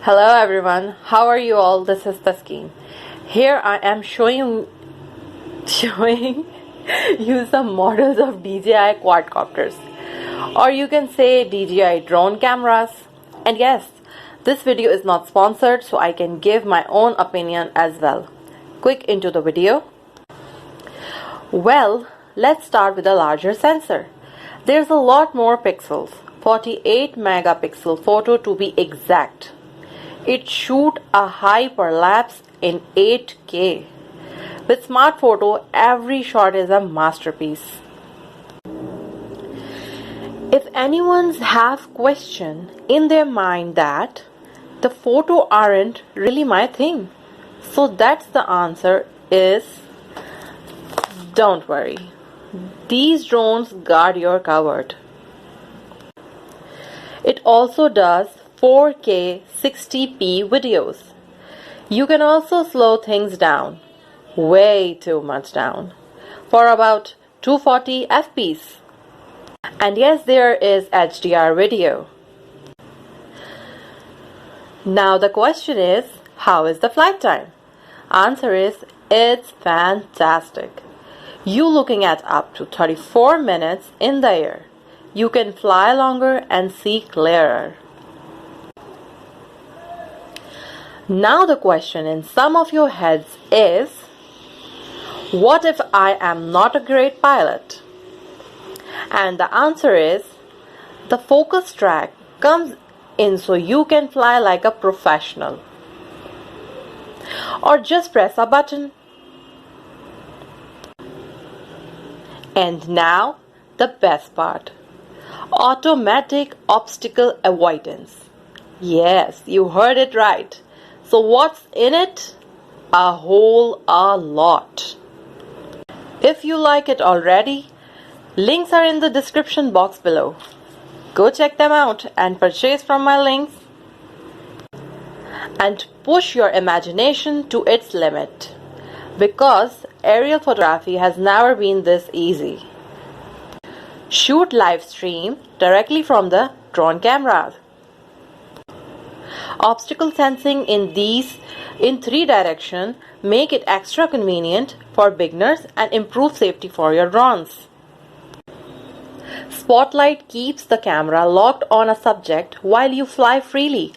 Hello everyone, how are you all? This is Taskeen. Here I am showing you some models of DJI Quadcopters, or you can say DJI drone cameras. And yes, this video is not sponsored, so I can give my own opinion as well. Quick into the video. Well, let's start with a larger sensor. There's a lot more pixels, 48 megapixel photo to be exact. It shoots a hyperlapse in 8K. With smart photo, every shot is a masterpiece. If anyone's have question in their mind that the photo aren't really my thing, so that's the answer is don't worry. These drones got your covered. It also does 4K 60p videos. You can also slow things down, way too much down, for about 240 fps. And yes, there is HDR video. Now the question is, how is the flight time? Answer is, it's fantastic. You looking at up to 34 minutes in the air. You can fly longer and see clearer. Now the question in some of your heads is, what if I am not a great pilot? And the answer is, the focus track comes in so you can fly like a professional. Or just press a button. And now the best part, automatic obstacle avoidance. Yes, you heard it right. So what's in it? A whole lot. If you like it already, links are in the description box below. Go check them out and purchase from my links. And push your imagination to its limit. Because aerial photography has never been this easy. Shoot live stream directly from the drone cameras. Obstacle sensing in 3 direction make it extra convenient for beginners and improve safety for your drones. Spotlight keeps the camera locked on a subject while you fly freely,